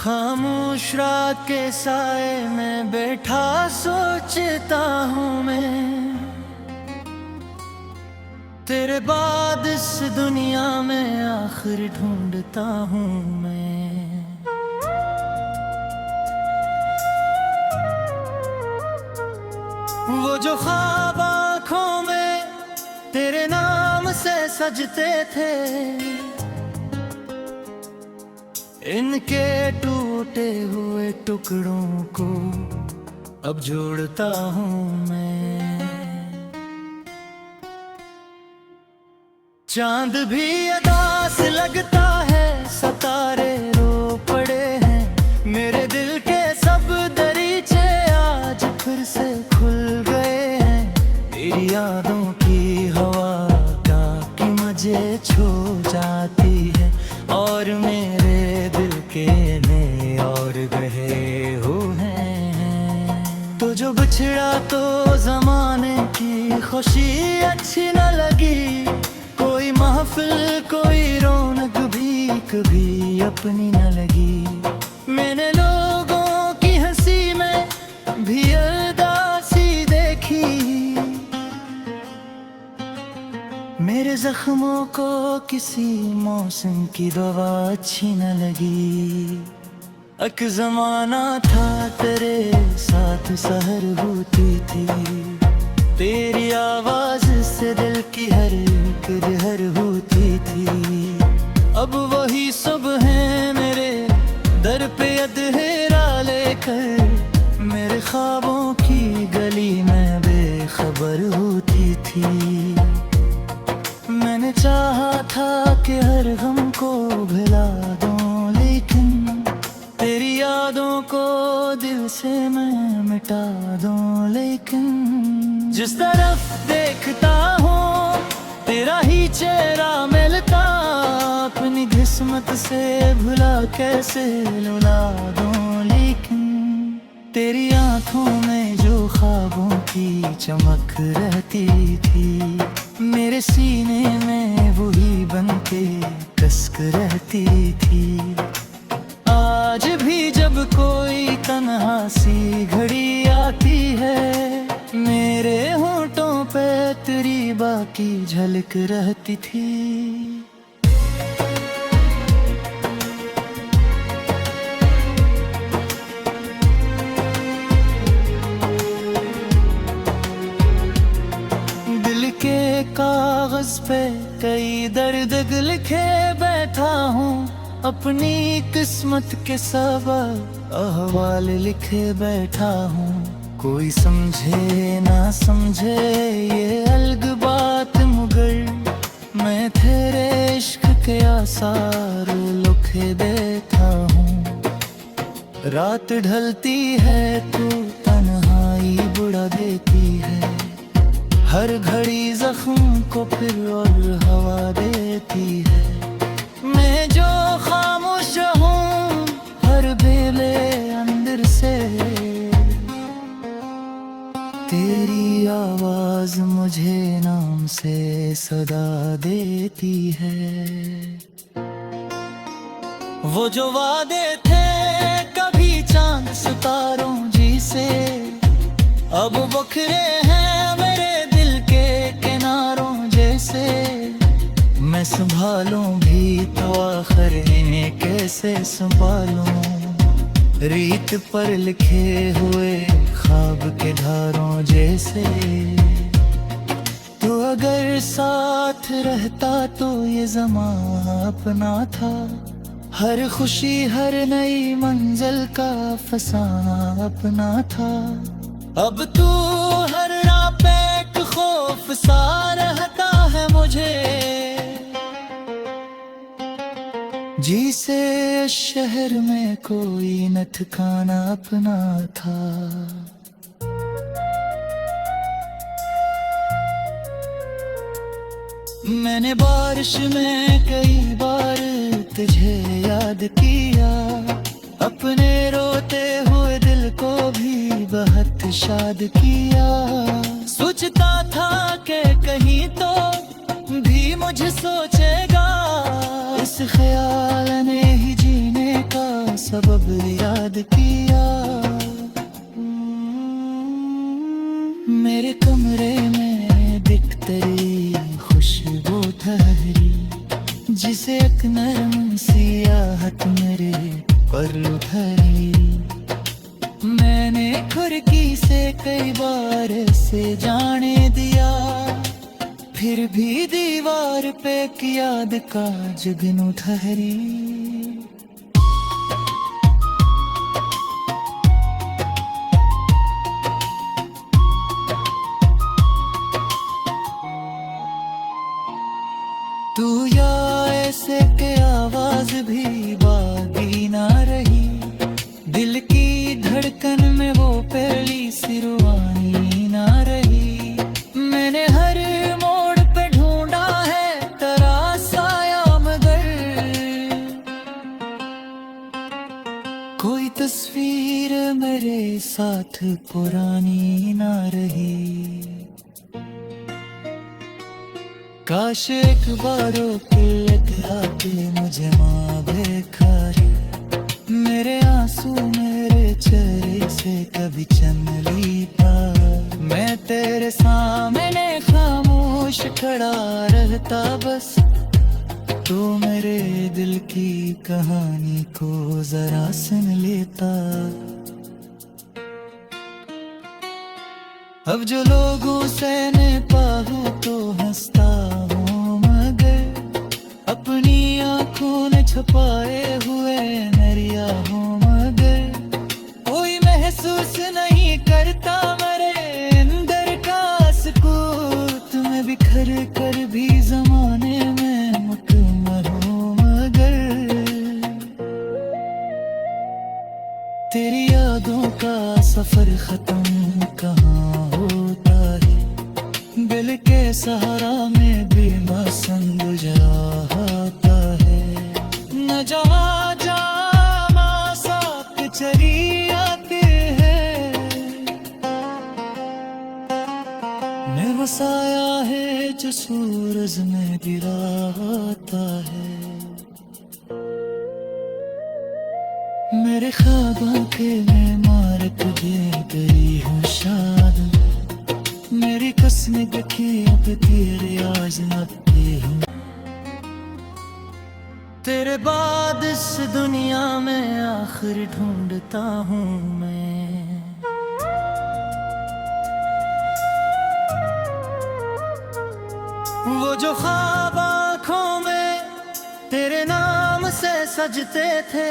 खामोश रात के साए में बैठा सोचता हूँ मैं, तेरे बाद इस दुनिया में आखिर ढूंढता हूँ मैं। वो जो ख्वाब आँखों में तेरे नाम से सजते थे, इनके टूटे हुए टुकड़ों को अब जोड़ता हूँ मैं। चांद भी अदास लगता है, सितारे रो पड़े हैं, मेरे दिल के सब दरीचे आज फिर से खुल गए हैं। तेरी यादों की हवा का कि मुझे छू जाती है, और मेरे दिल के नए और गहे हुए हैं। तो जो बिछड़ा तो जमाने की खुशी अच्छी न लगी, कोई महफिल कोई रौनक भी कभी अपनी न लगी। मैंने लोगों की हंसी में भी उदासी देखी, मेरे जख्मों को किसी मौसम की दवा अच्छी न लगी। एक जमाना था तेरे साथ सहर होती थी, तेरी आवाज से दिल की हर एक लहर होती थी। अब वही सब है मेरे दर पे अधेरा लेकर, मेरे ख्वाबों की गली में बेखबर होती थी। मैंने चाहा था कि हर गम को भुला दूं, लेकिन तेरी यादों को दिल से मैं मिटा दूं। लेकिन जिस तरफ देखता हूँ तेरा ही चेहरा मिलता, अपनी किस्मत से भुला कैसे लुला दूं। लेकिन तेरी आंखों में जो ख्वाबों की चमक रहती थी, मेरे सीने में वही बनके कसक रहती थी। आज भी जब कोई तन्हा सी घड़ी आती है, मेरे होंठों पे तेरी बाकी झलक रहती थी। दिल के कागज पे कई दर्द लिखे बैठा हूँ, अपनी किस्मत के सबब अहवाल लिखे बैठा हूँ। कोई समझे ना समझे ये अलग बात, मगर मैं तेरे इश्क के आसार लिखे देता हूँ। रात ढलती है तो तन्हाई बुढ़ा देती है, हर घड़ी जख्म को फिर और हवा देती है। मैं जो खामोश हूँ हर बेले अंदर से, तेरी आवाज मुझे नाम से सदा देती है। वो जो वादे थे कभी चांद सितारों जी से, अब बखरे हैं मेरे दिल के किनारों जैसे। मैं संभालूं भी तो आखिर इन्हें कैसे संभालूं, रीत पर लिखे हुए ख्वाब के धारों जैसे। तो अगर साथ रहता तो ये ज़माना अपना था, हर खुशी हर नई मंजिल का फसाना अपना था। अब तू हर राह पे एक खौफ सा रहता है मुझे, जिसे शहर में कोई न ठिकाना अपना था। मैंने बारिश में कई बार तुझे याद किया, अपने रोते हुए दिल को भी बहुत शाद किया। सोचता था कि कहीं तो भी मुझे सोचेगा, इस ख्याल ने ही जीने का सबब याद किया। मेरे कमरे में दिख तेरी खुशबू ठहरी, जिसे एक नरम सियाहत मेरे पर उठरी। मैंने खिड़की से कई बार से जाने दिया, फिर भी दीवार पे एक याद का जुगनू ठहरी। तू या ऐसे के आवाज भी बागी ना रही, दिल की धड़कन में वो पहली सिरवानी ना रही। मैंने हर मोड़ पे ढूंढा है तेरा साया, मगर कोई तस्वीर मेरे साथ पुरानी ना रही। काश एक बारों किल्लत आके मुझे माँ बेखारी, मेरे आंसू मेरे चेहरे से कभी चमली पार। मैं तेरे सामने खामोश खड़ा रहता बस, तो मेरे दिल की कहानी को जरा सुन लेता। अब जो लोगों से न पाहूं तो हंसता हूँ, मगर अपनी आंखों ने छुपाए हुए नरिया हूँ। मगर कोई महसूस नहीं करता मेरे अंदर का सुकून, तुम्हें बिखर कर भी जमाने में मुकम्मल हूँ। मगर तेरी यादों का सफर खत्म कहाँ होता है, दिल के सहारा में भी मौसम गुजराता है। न जहाँ जहाँ साथ चली आती है, मैं बसाया है जो सूरज में गिराता है। मेरे ख्वाबों के मैं मार तुझे गई हूँ शाद, मेरी कसम की अब तेरे आज़माती हूँ। तेरे बाद इस दुनिया में आखिर ढूंढता हूँ मैं। वो जो ख्वाब आँखों में तेरे नाम से सजते थे,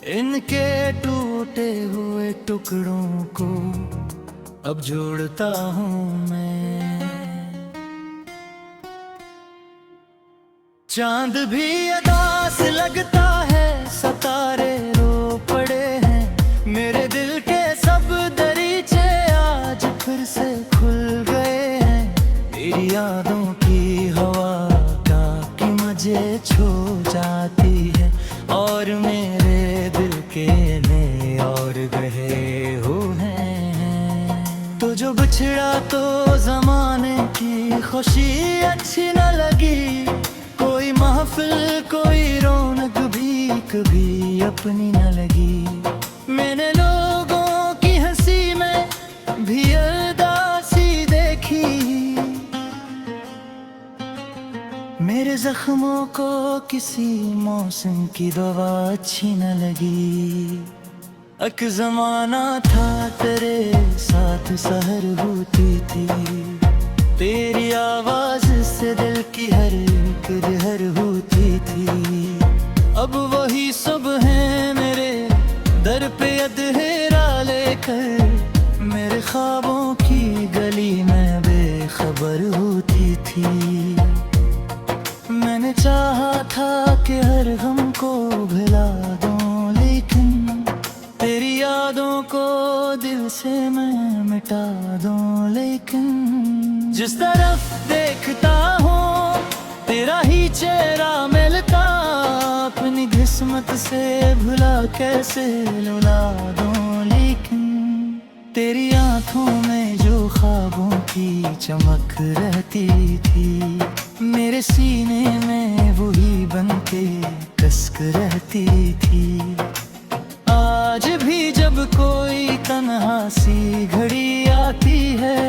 इनके टूटे हुए टुकड़ों को अब जोड़ता हूँ मैं। चांद भी अदास लगता है, सितारे रो पड़े हैं, मेरे दिल के सब दरीचे आज फिर से खुल गए हैं। तेरी यादों की हवा का कि मुझे छू जाती है, और मेरे दिल के ने और गहे हुए हैं। तो जो बिछड़ा तो जमाने की खुशी अच्छी न लगी, कोई महफिल कोई रौनक भी कभी अपनी न लगी। मैंने लोगों की हंसी में भी उदासी देखी, मेरे जख्मों को किसी मौसम की दवा अच्छी न लगी। एक जमाना था तेरे साथ सहर होती थी, तेरी आवाज से दिल की हर एक लहर होती थी। अब वही सब है मेरे दर पे अधेरा लेकर, मेरे ख्वाबों की गली में बेखबर होती थी। मैंने चाहा था कि हर गम को भुला दूं, लेकिन तेरी यादों को दिल से मैं मिटा दूं। लेकिन जिस तरफ देखता हूँ तेरा ही चेहरा मिलता, अपनी किस्मत से भुला कैसे लुला दूं। लेकिन तेरी आंखों में जो ख्वाबों की चमक रहती थी, मेरे सीने में वही बनके कसक रहती थी। आज भी जब कोई तन्हा सी घड़ी आती है,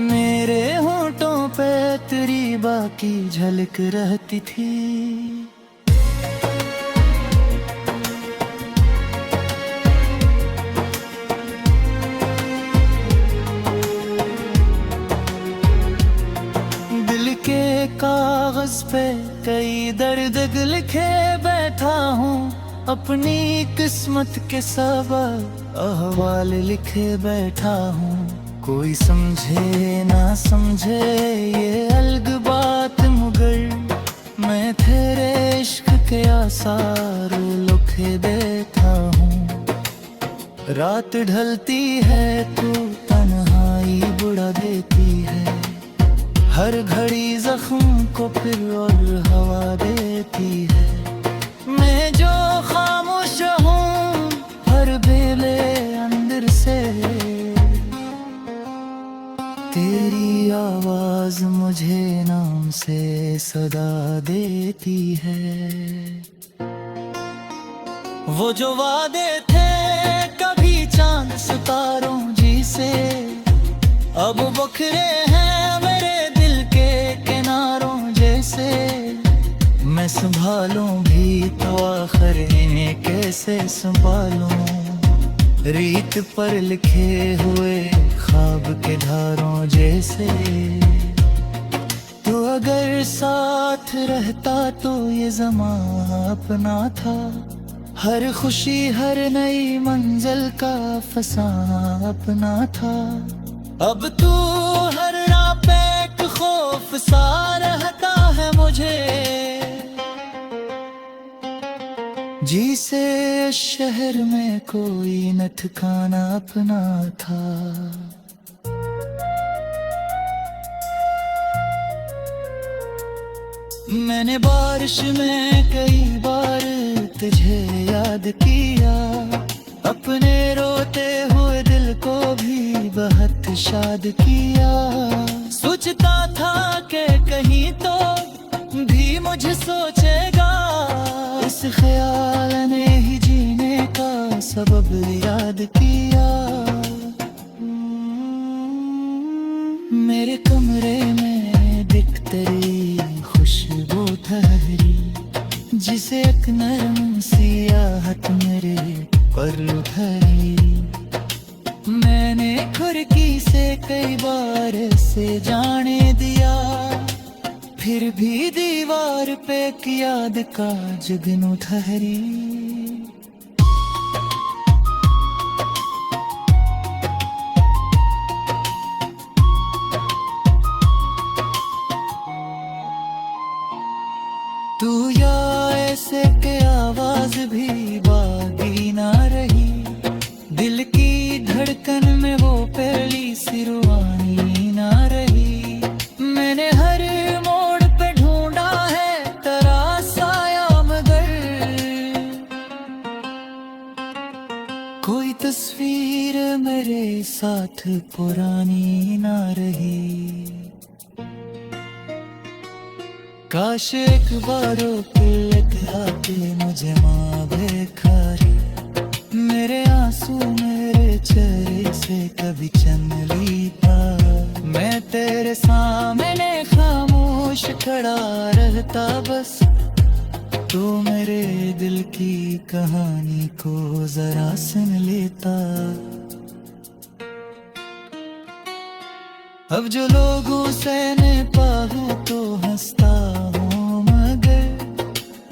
मेरे होंठों पे तेरी बाकी झलक रहती थी। कागज पे कई दर्द लिखे बैठा हूँ, अपनी किस्मत के सबब अहवाल लिखे बैठा हूँ। कोई समझे ना समझे ये अलग बात, मगर मैं तेरे इश्क के आसार लिखे बैठा हूँ। रात ढलती है तो तन्हाई बुढ़ा देती है, हर घड़ी जख्म को फिर और हवा देती है। मैं जो खामोश हूँ हर बेले अंदर से, तेरी आवाज मुझे नाम से सदा देती है। वो जो वादे थे कभी चांद सितारों जी से, अब बखरे हैं मैं संभालूं भी तो आखिर इन्हें कैसे संभालूं। रीत पर लिखे हुए ख्वाब के धारों जैसे, तो अगर साथ रहता तो ये ज़माना अपना था। हर खुशी हर नई मंजिल का फसाना अपना था। अब तू हर राह पे एक खौफ सा रहता है मुझे, जिसे शहर में कोई न ठिकाना अपना था। मैंने बारिश में कई बार तुझे याद किया, अपने रोते हुए दिल को भी बहुत शाद किया। सोचता था कि कहीं तो भी मुझे सोचेगा, इस ख्याल ने ही जीने का सबब याद किया। मेरे कमरे में दिख तेरी खुशबू ठहरी, जिसे एक नरम सियाहत मेरे पर उठरी। मैंने खिड़की से कई बार से जाने दिया, फिर भी दीवार पे एक याद का जुगनू ठहरी। तू या ऐसे के आवाज भी बागी ना रही, दिल की धड़कन में वो पहली सिरवानी ना रही। मैंने हर मोड़ पे ढूंढा है तेरा साया, मगर कोई तस्वीर मेरे साथ पुरानी ना रही। काश एक बारों पे आके मुझे माँ बेखारी, मेरे आंसू मेरे चेहरे से कभी चन लीता। मैं तेरे सामने खामोश खड़ा रहता, बस तो मेरे दिल की कहानी को जरा सुन लेता। अब जो लोगों से न पाऊं तो हंसता हूँ, मगर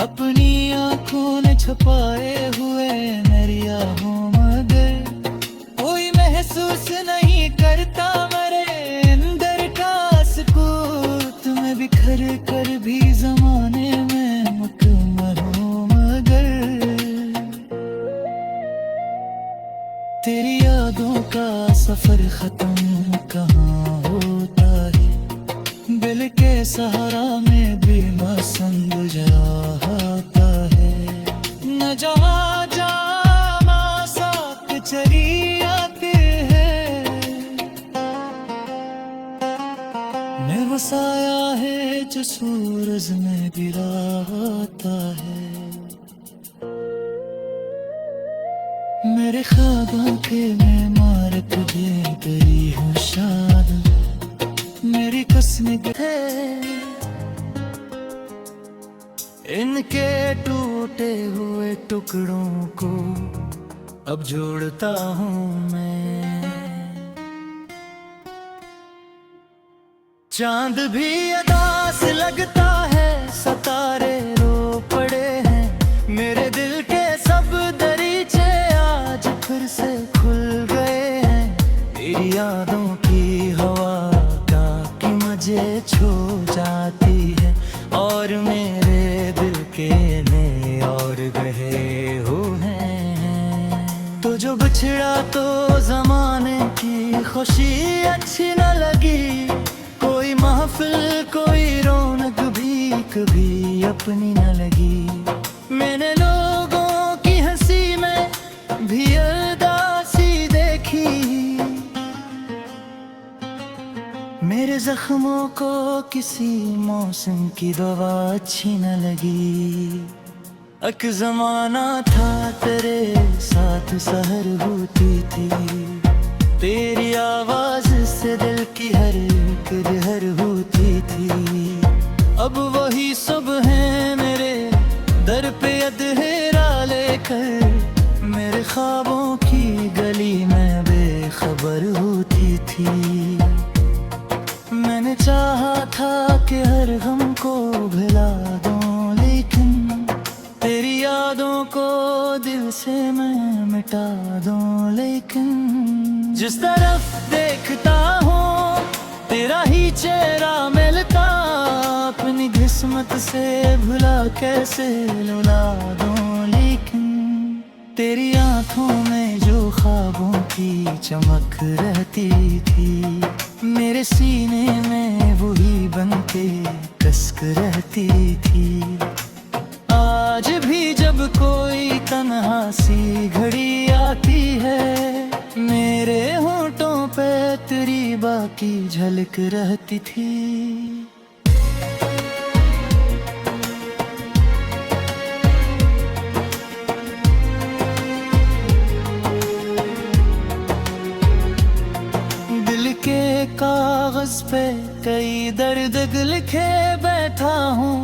अपनी आंखों ने छुपाए हुए नरिया हूँ। मगर कोई महसूस नहीं करता मेरे अंदर का सुकून, तुम्हें बिखर कर भी जमाने में मुकम्मल हूँ। मगर तेरी यादों का सफर खत्म कहाँ होता है, दिल के सहारा में भी मसंद जाता है। न जहाँ जहाँ साथ चली आती है, मैं बसाया है सूरज में गिराता है। मेरे ख्वाबों के मैं मार तुझे तेरी हूँ शाद, मेरी कसमें है इनके टूटे हुए टुकड़ों को अब जोड़ता हूँ मैं। चांद भी अदास लगता है, सितारे रो पड़े हैं, मेरे दिल के सब दरीचे आज फिर से खुल गए हैं। तेरी यादों की हवा का कि मुझे छू जाती है, और मेरे दिल के नए और गहे हुए हैं। तो जो बिछड़ा तो जमाने की खुशी अच्छी न लगी, कोई महफिल कोई रौनक भी कभी अपनी न लगी। मैंने लोगों की हंसी में भी उदासी देखी, मेरे जख्मों को किसी मौसम की दवा अच्छी न लगी। एक जमाना था तेरे साथ सहर होती थी, तेरी आवाज से दिल की हर एक लहर होती थी। अब वही सब है मेरे दर पे अधेरा लेकर, मेरे ख्वाबों की गली में बेखबर होती थी। मैंने चाहा था कि हर गम को भुला दूं, लेकिन तेरी यादों को दिल से मैं मिटा दूं। लेकिन जिस तरफ देखता हूँ तेरा ही चेहरा मिलता, अपनी किस्मत से भुला कैसे लुला दूं। लेकिन तेरी आंखों में जो ख्वाबों की चमक रहती थी, मेरे सीने में वही बनके कसक रहती थी। आज भी जब कोई तन्हा सी घड़ी आती है, मेरे होंठों पे तेरी बाकी झलक रहती थी। दिल के कागज पे कई दर्द लिखे बैठा हूँ,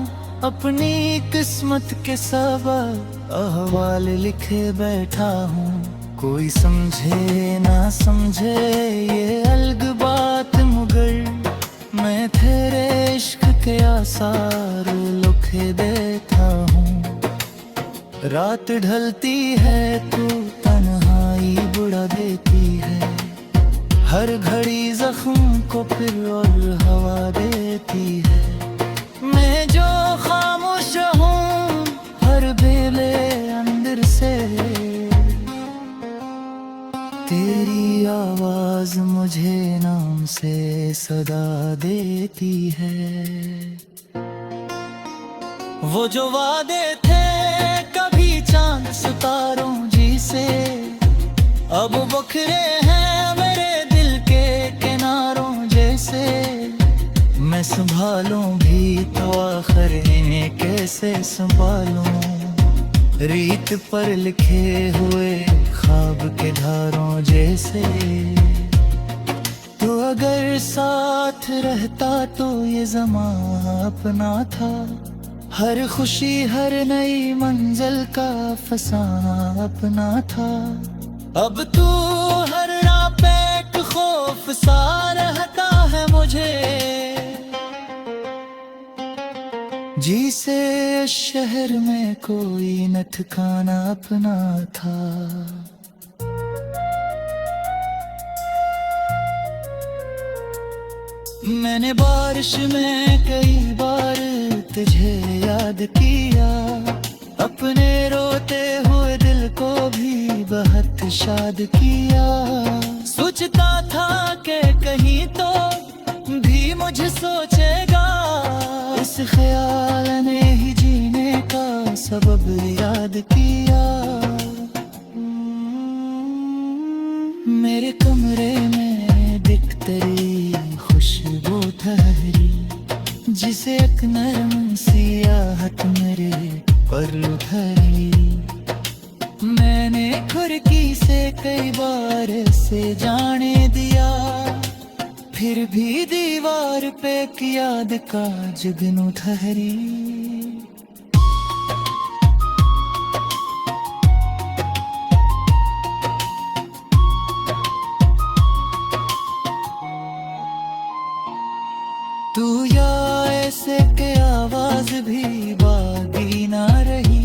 अपनी किस्मत के सबब अहवाल लिखे बैठा हूँ। कोई समझे ना समझे ये अलग बात, मगर मैं तेरे इश्क के आसार लिखे देता हूँ। रात ढलती है तो तन्हाई बुढ़ा देती है, हर घड़ी जख्म को फिर और हवा देती है। मैं जो खामोश हूँ हर बेले अंदर से, तेरी आवाज मुझे नाम से सदा देती है। वो जो वादे थे कभी चांद सितारों जी से, अब बखरे हैं मेरे दिल के किनारों जैसे। मैं संभालूं भी तो आखिर इन्हें कैसे संभालूं, रीत पर लिखे हुए ख्वाब के धारों जैसे। तो अगर साथ रहता तो ये ज़माना अपना था, हर खुशी हर नई मंजिल का फसाना अपना था। अब तू हर राह पे एक खौफ सा रहता है मुझे, जिसे शहर में कोई न ठिकाना अपना था। मैंने बारिश में कई बार तुझे याद किया, अपने रोते हुए दिल को भी बहुत शाद किया। सोचता था कि कहीं तो भी मुझे सोचेगा, इस ख्याल ने ही जीने का सबब याद किया। मेरे कमरे में दिख तेरी खुशबू ठहरी, जिसे एक नरम सियाहत मेरे पर उभरी। मैंने खिड़की से कई बार से जाने दिया, फिर भी दीवार पे की याद का जुगनू ठहरी। तू या ऐसे के आवाज भी बागी ना रही,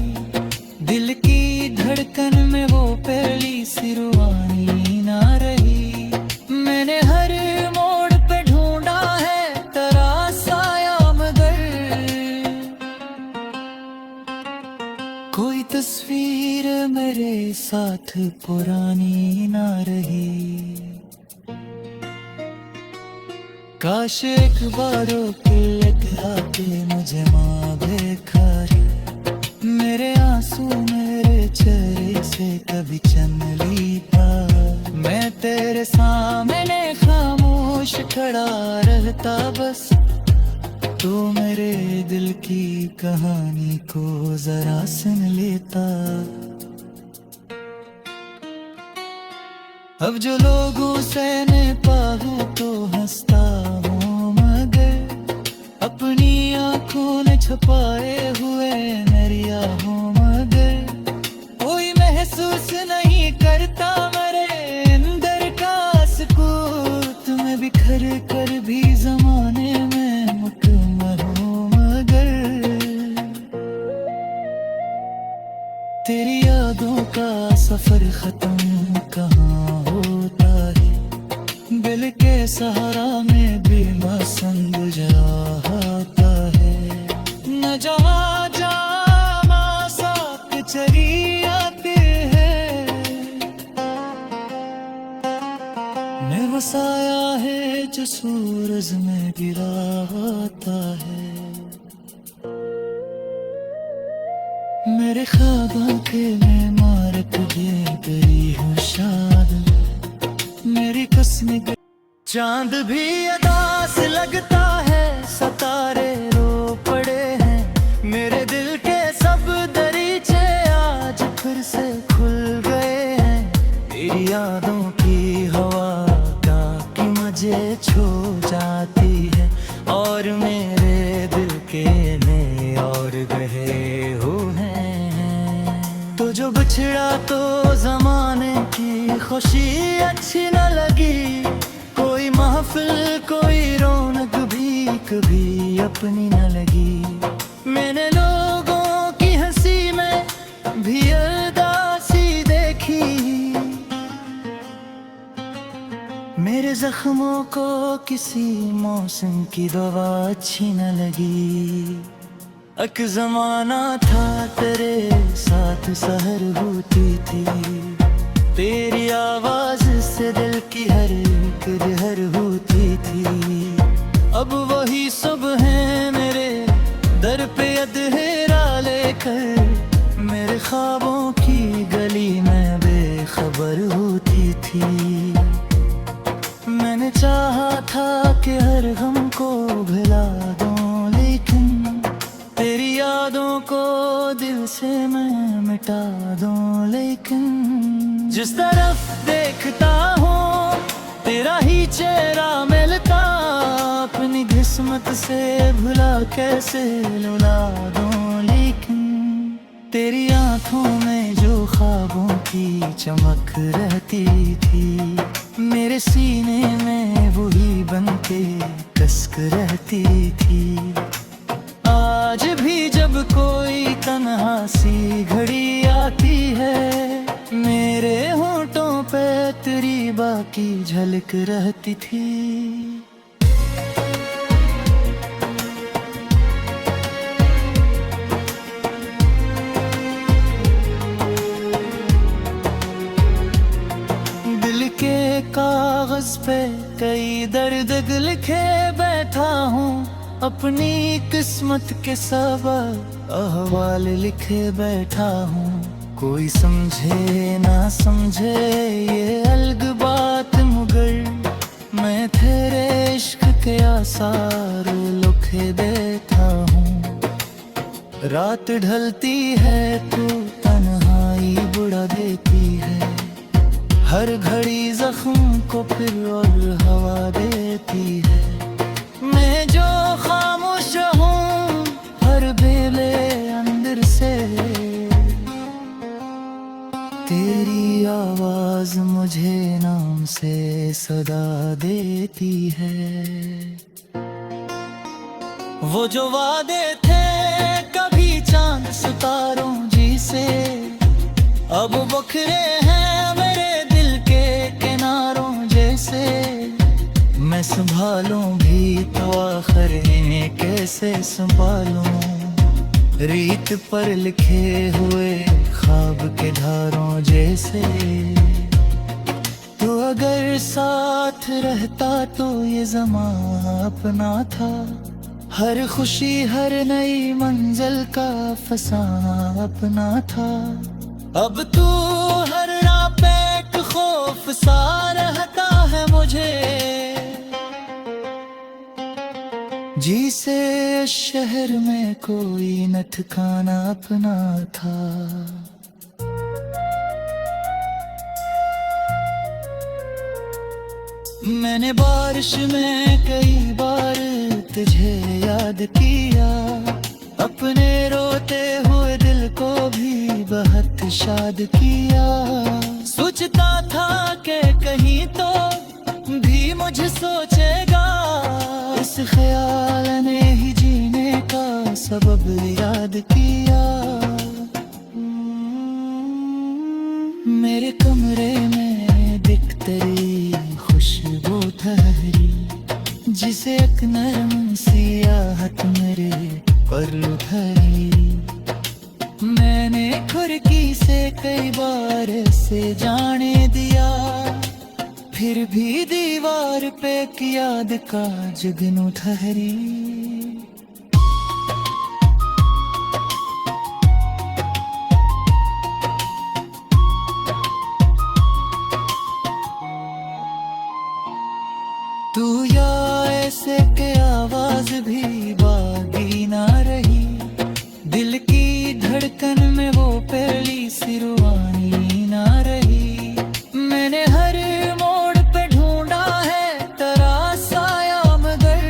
दिल की धड़कन में वो पहली सिरवानी ना रही। मैंने हर मोड़ पे ढूंढा है तेरा साया, मगर कोई तस्वीर मेरे साथ पुरानी ना रही। काश एक बारों के आके मुझे माँ बेखारी, मेरे आंसू मेरे चेहरे से कभी चन ली था। मैं तेरे सामने खामोश खड़ा रहता बस, तो मेरे दिल की कहानी को जरा सुन लेता। अब जो लोगों से न पाऊं तो हंसता हूँ, मगर अपनी आंखों ने छुपाए हुए नरिया हूँ। मगर कोई महसूस नहीं करता मेरे अंदर का सुकून, तुम्हें बिखर कर भी जमाने में मुकम्मल हूँ। मगर तेरी यादों का सफर खत्म कहाँ होता है, दिल के सहारा में भी मसंग जाता है। न जहाँ जहाँ साथ चली आती है, मैं वसाया है जो सूरज में गिराता है। मेरे ख्वाबों के मैं मारत दे गई हूँ शाद, मेरी कसम चांद भी अदास लगता है, सितारे रो पड़े हैं। मेरे दिल के सब दरीचे आज फिर से खुल गए हैं। तेरी यादों की हवा का कि मुझे छू जाती है, और मेरे दिल के में और गए हुए हैं। तो जो बिछड़ा तो जमाने की खुशी अच्छी न लगी, कोई महफिल कोई रौनक भी कभी अपनी न लगी। मैंने लोगों की हंसी में भी उदासी देखी, मेरे जख्मों को किसी मौसम की दवा अच्छी न लगी। एक जमाना था तेरे साथ सहर होती थी, तेरी आवाज से दिल की हर एक लहर होती थी। अब वही सब है मेरे दर पे अधेरा लेकर, मेरे ख्वाबों की गली में बेखबर होती थी। मैंने चाहा था कि हर गम को भुला दूं, लेकिन तेरी यादों को दिल से मैं मिटा दूं। लेकिन जिस तरफ देखता हूँ तेरा ही चेहरा मिलता, अपनी किस्मत से भुला कैसे लुला दूं। लेकिन तेरी आंखों में जो ख्वाबों की चमक रहती थी, मेरे सीने में वही बनके कसक रहती थी। आज भी जब कोई तन्हा सी घड़ी आती है, मेरे होठों पे तेरी बाकी झलक रहती थी। दिल के कागज पे कई दर्द लिखे बैठा हूँ, अपनी किस्मत के सबब अहवाल लिखे बैठा हूँ। कोई समझे ना समझे ये अलग बात, मगर मैं तेरे इश्क के आसार लिखे बैठा हूँ। रात ढलती है तो तन्हाई बुढ़ा देती है, हर घड़ी जख्म को फिर और हवा देती है। मैं जो खामोश हूँ हर बेले अंदर से, तेरी आवाज मुझे नाम से सदा देती है। वो जो वादे थे कभी चांद सितारों जी से, अब बखरे हैं मेरे दिल के किनारों जैसे। मैं संभालूं भी तो आखिर इन्हें कैसे संभालूं, रीत पर लिखे हुए ख्वाब के धारों जैसे। तो अगर साथ रहता तो ये ज़मां अपना था, हर खुशी हर नई मंजिल का फसाना अपना था। अब तू हर राह पे एक खौफ सा रहता है मुझे, जिसे शहर में कोई न ठिकाना अपना था। मैंने बारिश में कई बार तुझे याद किया, अपने रोते हुए दिल को भी बहुत शाद किया। सोचता था कि कहीं तो भी मुझे सोचेगा, इस ख्याल ने ही जीने का सबब याद किया। मेरे कमरे में दिख तेरी खुशबू ठहरी, जिसे एक नरम सियाहत मेरे पर उठरी। मैंने खिड़की से कई बार से जाने दिया, फिर भी दीवार पे एक याद का जुगनू ठहरी। तू या ऐसे के आवाज भी बागी ना रही, दिल की धड़कन में वो पहली सिरवानी ना रही। मैंने हर मोड़ पे ढूंढा है तेरा साया, मगर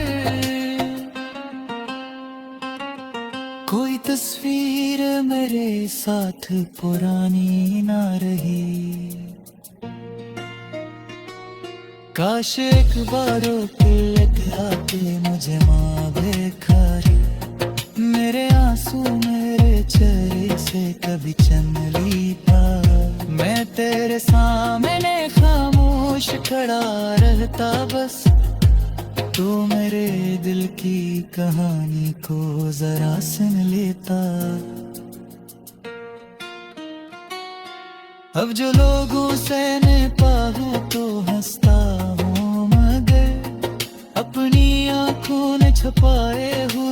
कोई तस्वीर मेरे साथ पुरानी ना रही। काश एक बारो तिलक आके मुझे माँ बेखारी, मेरे आंसू मेरे चेहरे से कभी चन लीता। मैं तेरे सामने खामोश खड़ा रहता बस, तू मेरे दिल की कहानी को जरा सुन लेता। अब जो लोगों से न पाऊं तो हंसता हूँ, मगर अपनी आंखों ने छुपाए हुए